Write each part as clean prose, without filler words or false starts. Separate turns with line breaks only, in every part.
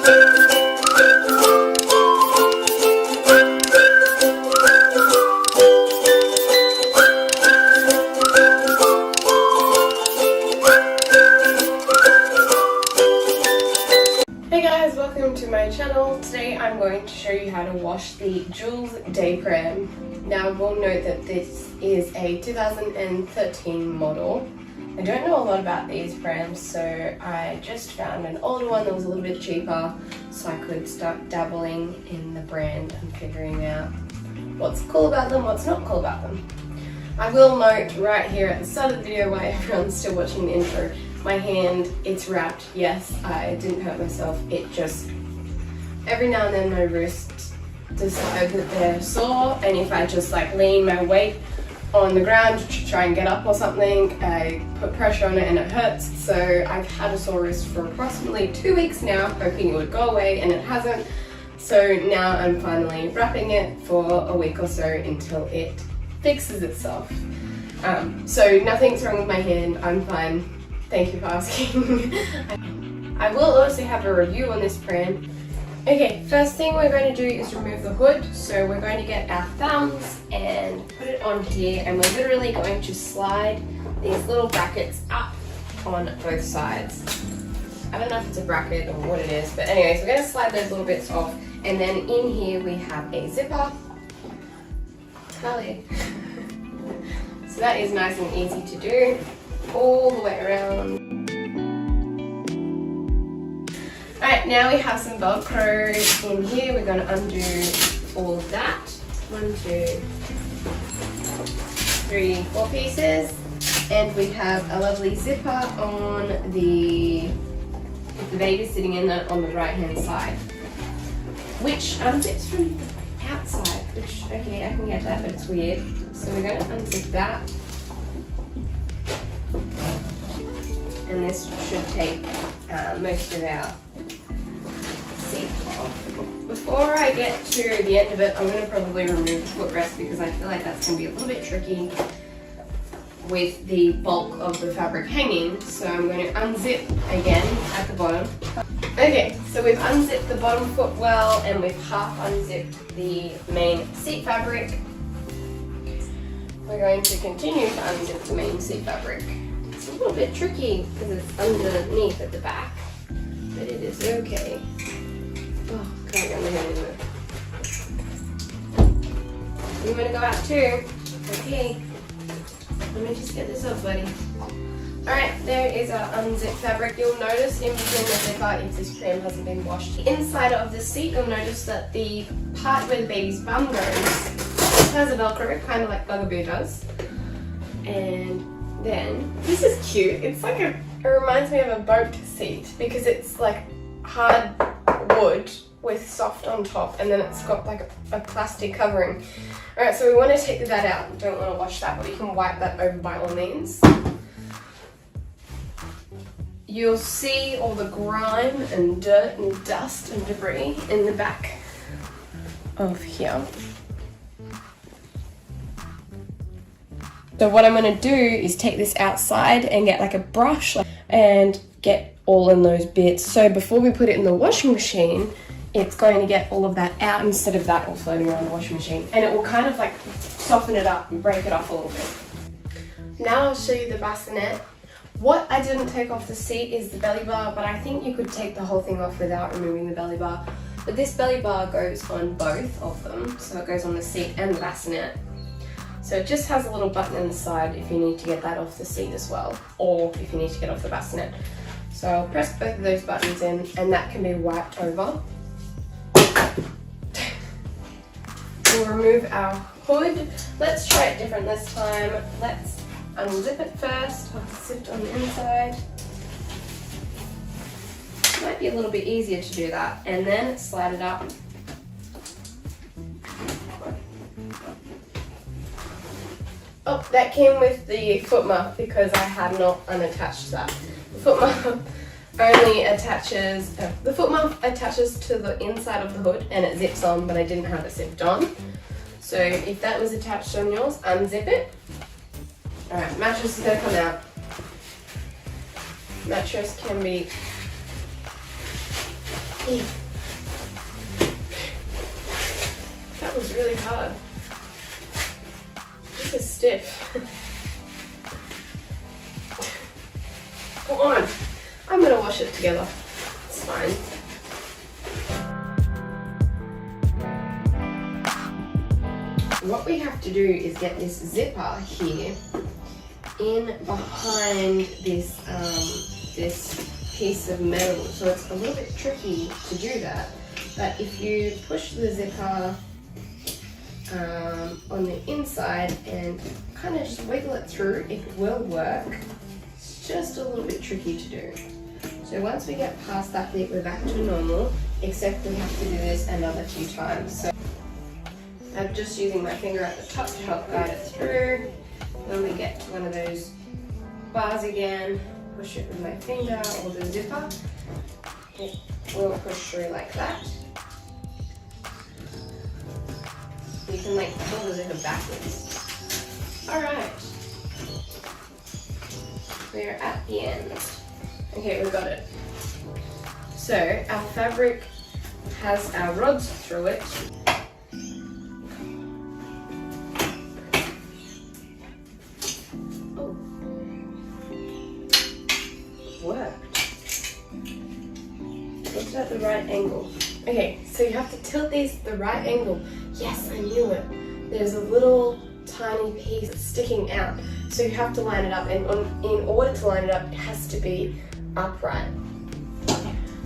Hey guys, welcome to my channel. Today I'm going to show you how to wash the Joolz Day Pram. Now I will note that this is a 2013 model. I don't know a lot about these prams, so I just found an older one that was a little bit cheaper so I could start dabbling in the brand and figuring out what's cool about them, what's not cool about them. I will note right here at the start of the video while everyone's still watching the intro, my hand, it's wrapped. Yes, I didn't hurt myself. It just, every now and then my wrists decide that they're sore, and if I just like lean my weight on the ground to try and get up or something, I put pressure on it and it hurts. So I've had a sore wrist for approximately 2 weeks now, hoping it would go away, and it hasn't. So now I'm finally wrapping it for a week or so until it fixes itself. So nothing's wrong with my hand, I'm fine. Thank you for asking. I will also have a review on this pram. Okay, first thing we're going to do is remove the hood. So we're going to get our thumbs and put it on here, and we're literally going to slide these little brackets up on both sides. I don't know if it's a bracket or what it is, but anyways, we're going to slide those little bits off, and then in here we have a zipper. Tally. So that is nice and easy to do. All the way around. Alright, now we have some Velcro in here. We're going to undo all of that. 1, 2, 3, 4 pieces. And we have a lovely zipper on the baby sitting in it on the right hand side, which unzips from the outside, which, okay, I can get that, but it's weird. So we're going to unzip that. And this should take most of our seat off. Before I get to the end of it, I'm going to probably remove the footrest because I feel like that's going to be a little bit tricky with the bulk of the fabric hanging. So I'm going to unzip again at the bottom. Okay, so we've unzipped the bottom footwell and we've half unzipped the main seat fabric. We're going to continue to unzip the main seat fabric. It's a little bit tricky because it's underneath at the back, but it is okay. Oh, can't get my hand in there. I'm gonna go out too. Okay, let me just get this up, buddy. Alright, there is our unzipped fabric. You'll notice in between the zipper, if this pram hasn't been washed, the inside of the seat, you'll notice that the part where the baby's bum goes has a Velcro, kind of like Bugaboo does. And then, this is cute. It's like it reminds me of a boat seat because it's like hard wood with soft on top, and then it's got like a plastic covering. Alright, so we want to take that out. We don't want to wash that, but we can wipe that over by all means. You'll see all the grime and dirt and dust and debris in the back of here. So what I'm going to do is take this outside and get like a brush and get all in those bits. So before we put it in the washing machine, it's going to get all of that out instead of that all floating around the washing machine. And it will kind of like soften it up and break it off a little bit. Now I'll show you the bassinet. What I didn't take off the seat is the belly bar, but I think you could take the whole thing off without removing the belly bar. But this belly bar goes on both of them, so it goes on the seat and the bassinet. So it just has a little button on the side if you need to get that off the seat as well, or if you need to get off the bassinet. So I'll press both of those buttons in, and that can be wiped over. We'll remove our hood. Let's try it different this time. Let's unzip it first. It's zipped on the inside. Might be a little bit easier to do that, and then slide it up. Oh, that came with the foot muff because I had not unattached that. The foot muff only attaches, the foot muff attaches to the inside of the hood and it zips on, but I didn't have it zipped on. So if that was attached on yours, unzip it. Alright, mattress is going to come out. Mattress can be That was really hard. This is stiff. Come on. I'm gonna wash it together. It's fine. What we have to do is get this zipper here in behind this this piece of metal. So it's a little bit tricky to do that. But if you push the zipper on the inside and kind of just wiggle it through, it will work. It's just a little bit tricky to do. So once we get past that bit, we're back to normal, except we have to do this another few times. So I'm just using my finger at the top to help guide it through. When we get to one of those bars again, push it with my finger or the zipper. It will push through like that. You can like pull the zipper backwards. Alright. We're at the end. Okay, we got it. So our fabric has our rods through it. Oh. Worked. Looks at the right angle. Okay, so you have to tilt these the right angle. Yes, I knew it. There's a little tiny piece sticking out. So you have to line it up, and in order to line it up, it has to be upright.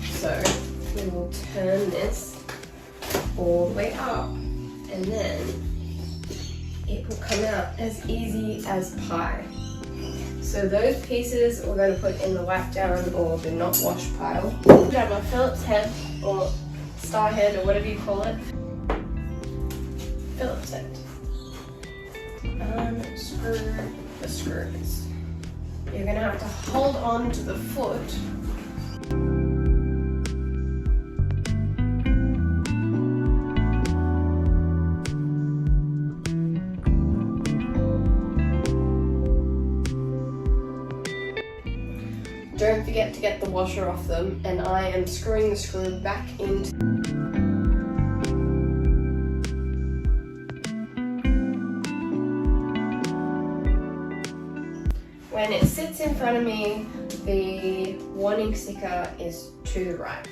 So we will turn this all the way up, and then it will come out as easy as pie. So those pieces we're going to put in the wipe down or the not wash pile. Grab my Phillips head or star head or whatever you call it. Phillips head. Unscrew the screws. You're going to have to hold on to the foot. Don't forget to get the washer off them, and I am screwing the screw back into. When it sits in front of me, the warning sticker is to the right.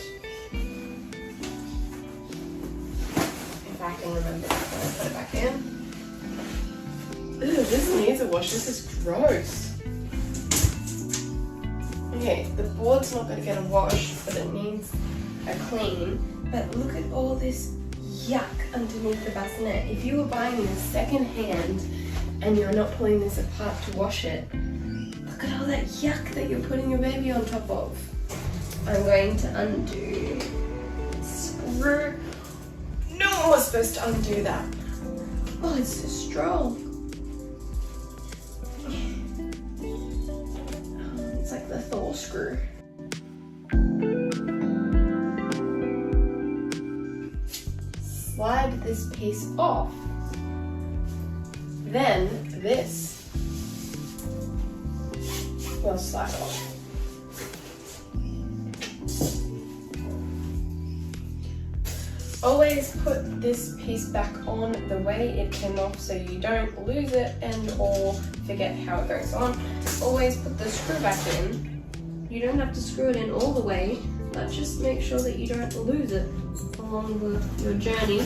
If I can remember that when I put it back in. Ew, this needs a wash. This is gross. Okay, the board's not going to get a wash, but it needs a clean. But look at all this yuck underneath the bassinet. If you were buying this second hand and you're not pulling this apart to wash it, look at all that yuck that you're putting your baby on top of. I'm going to undo. Screw. No one was supposed to undo that. Oh, it's so strong. It's like the Thor screw. Slide this piece off. Then this will slide off. Always put this piece back on the way it came off so you don't lose it and or forget how it goes on. Always put the screw back in. You don't have to screw it in all the way, but just make sure that you don't lose it along your journey.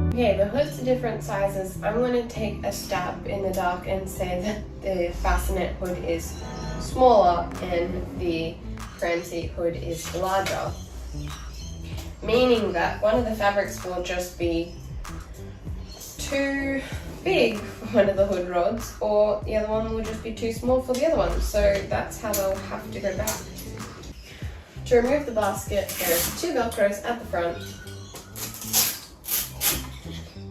Okay, the hoods are different sizes. I'm going to take a stab in the dark and say that the bassinet hood is smaller and the pram seat hood is larger. Meaning that one of the fabrics will just be too big for one of the hood rods, or the other one will just be too small for the other one. So that's how they'll have to go back. To remove the basket, there's 2 Velcros at the front.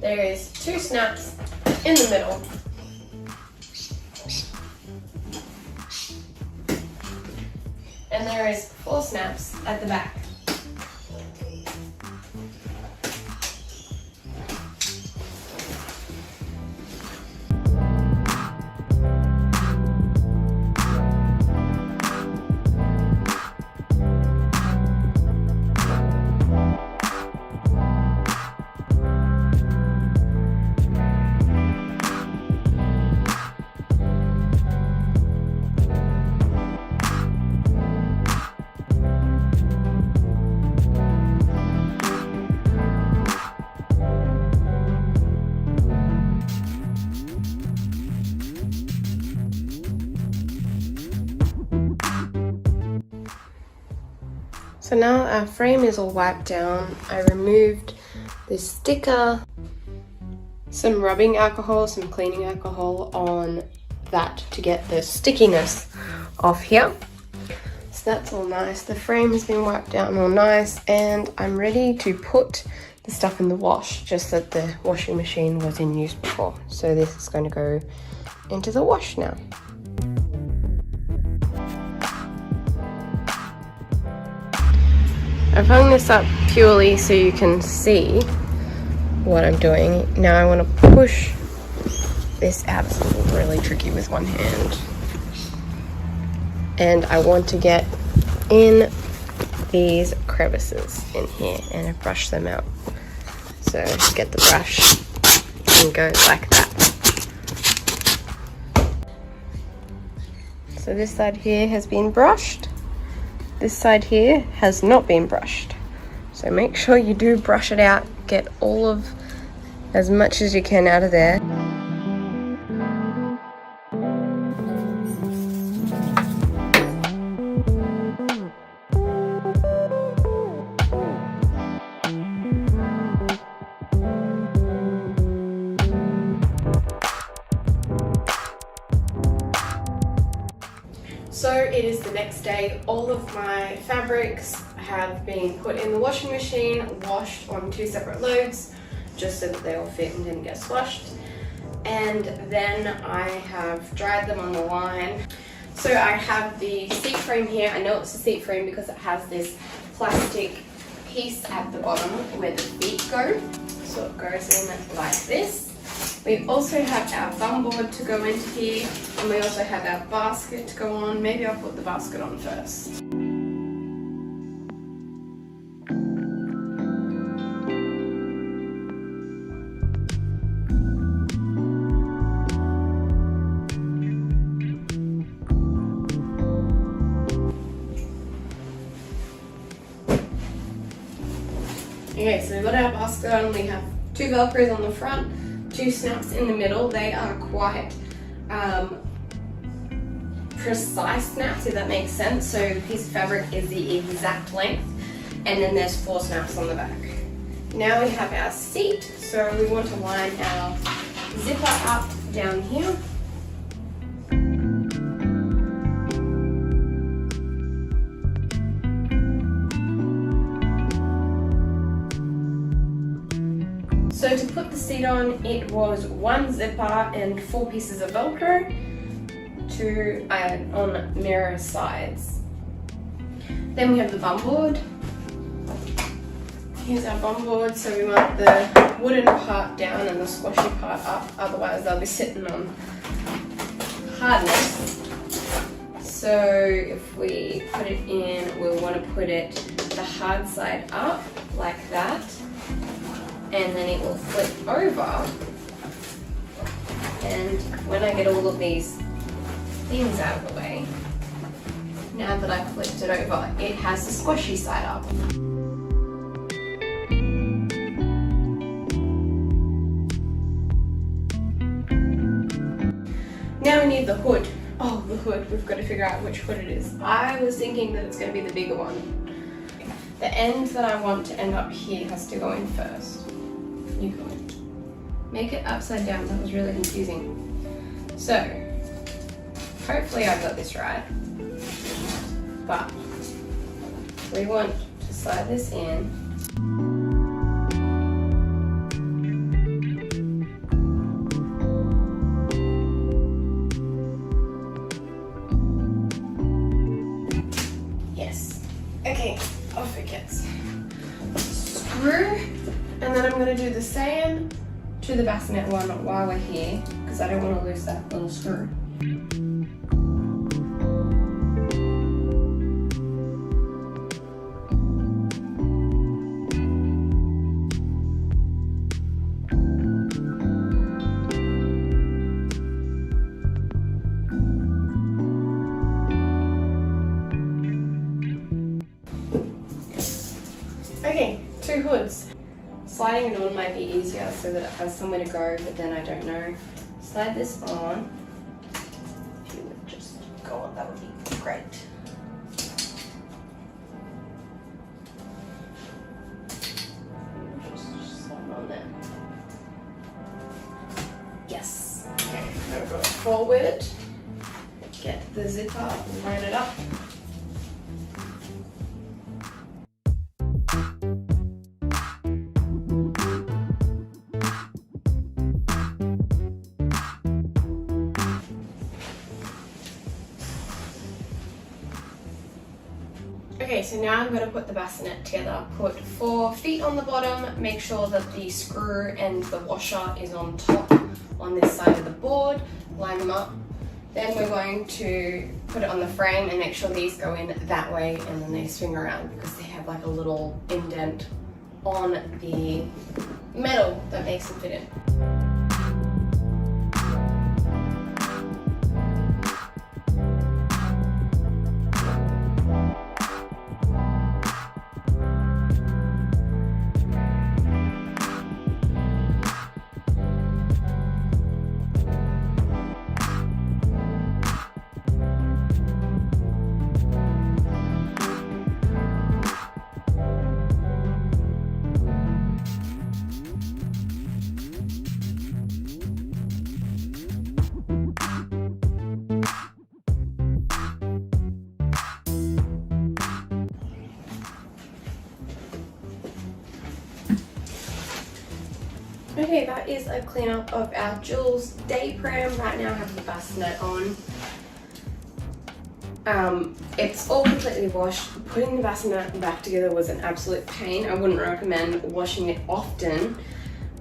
There is 2 snaps in the middle. And there is 4 snaps at the back. So now our frame is all wiped down. I removed this sticker, some rubbing alcohol, some cleaning alcohol on that to get the stickiness off here. So that's all nice. The frame has been wiped down all nice, and I'm ready to put the stuff in the wash, just that the washing machine was in use before. So this is going to go into the wash now. I've hung this up purely so you can see what I'm doing. Now I want to push this out. It's really tricky with one hand. And I want to get in these crevices in here and brush them out. So get the brush and go like that. So this side here has been brushed. This side here has not been brushed. So make sure you do brush it out, get all of as much as you can out of there. So it is the next day. All of my fabrics have been put in the washing machine, washed on 2 separate loads, just so that they all fit and didn't get slushed. And then I have dried them on the line. So I have the seat frame here. I know it's a seat frame because it has this plastic piece at the bottom where the feet go. So it goes in like this. We also have our bum board to go into here, and we also have our basket to go on. Maybe I'll put the basket on first. Okay, so we've got our basket on. We have 2 Velcros on the front, 2 snaps in the middle. They are quite precise snaps, if that makes sense. So the piece of fabric is the exact length, and then there's 4 snaps on the back. Now we have our seat, so we want to line our zipper up down here. So to put the seat on, it was 1 zipper and 4 pieces of Velcro to add on mirror sides. Then we have the bum board. Here's our bum board. So we want the wooden part down and the squashy part up, otherwise they'll be sitting on hardness. So if we put it in, we'll want to put it the hard side up like that. And then it will flip over, and when I get all of these things out of the way, now that I've flipped it over, it has the squashy side up. Now we need the hood. Oh, the hood, we've got to figure out which hood it is. I was thinking that it's going to be the bigger one. The end that I want to end up here has to go in first. You go in. Make it upside down, that was really confusing. So, hopefully I got this right. But, we want to slide this in. Yes. Okay, off it gets. Screw. And then I'm going to do the same to the bassinet one while we're here, because I don't want to lose that little screw. Okay, 2 hoods. Sliding it on might be easier so that it has somewhere to go, but then I don't know. Slide this on. If you would just go on, that would be great. forward, get the zipper, line it up. Okay, so now I'm going to put the bassinet together. Put 4 feet on the bottom, make sure that the screw and the washer is on top on this side of the board, line them up. Then we're going to put it on the frame and make sure these go in that way and then they swing around because they have like a little indent on the metal that makes them fit in. Okay, that is a cleanup of our Joolz day pram. Right now I have the bassinet on. It's all completely washed. Putting the bassinet back together was an absolute pain. I wouldn't recommend washing it often.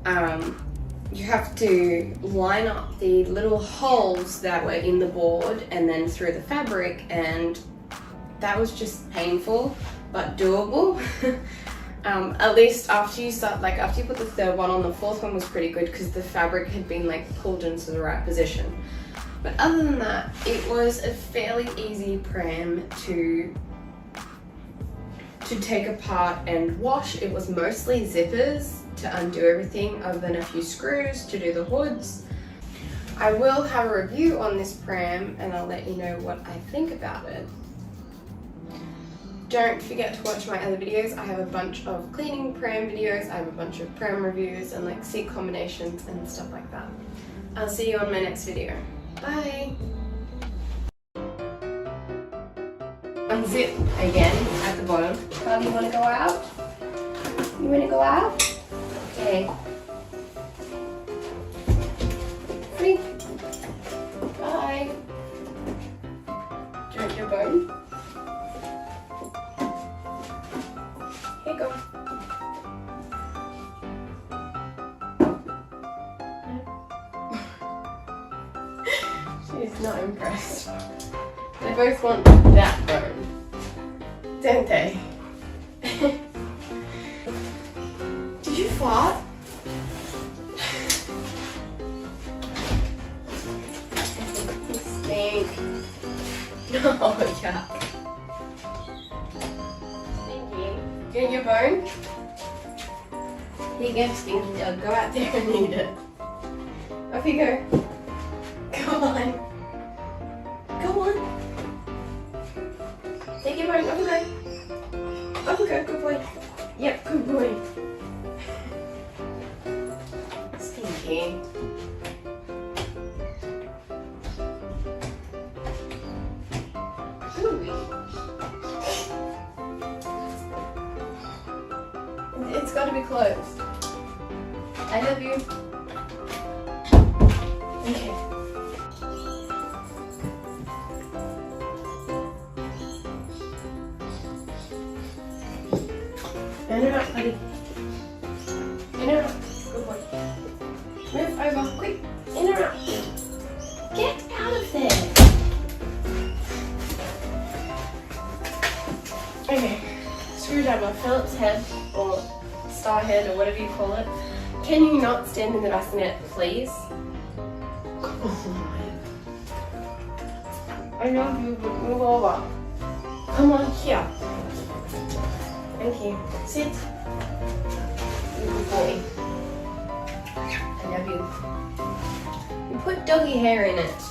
You have to line up the little holes that were in the board and then through the fabric, and that was just painful but doable. At least after you put the third one on, the fourth one was pretty good because the fabric had been like pulled into the right position. But other than that, it was a fairly easy pram to take apart and wash. It was mostly zippers to undo everything other than a few screws to do the hoods. I will have a review on this pram and I'll let you know what I think about it. Don't forget to watch my other videos. I have a bunch of cleaning pram videos, I have a bunch of pram reviews and like seat combinations and stuff like that. I'll see you on my next video. Bye! Unzip again at the bottom. Pram, you want to go out? You want to go out? Okay. Free. Bye. Do you want your bone? Here you go. She's not impressed. They both want that bone, don't they? Did you fart? You stink. Oh, yuck. Get your bone? Here you go, stinky dog. Go out there and eat it. Off you go. Come on. Go on. Take your bone. Off you go. Off you go. Good boy. Yep, good boy. Stinky. It's got to be closed. I love you. Okay. In and out, buddy. In and out. Good boy. Move over, quick. In and out. Get out of there. Okay. Screwdriver, Phillips head, or star head, or whatever you call it. Can you not stand in the bassinet, please? I know you, but move over. Come on here. Thank you. Sit. Good boy. I love you. You put doggy hair in it.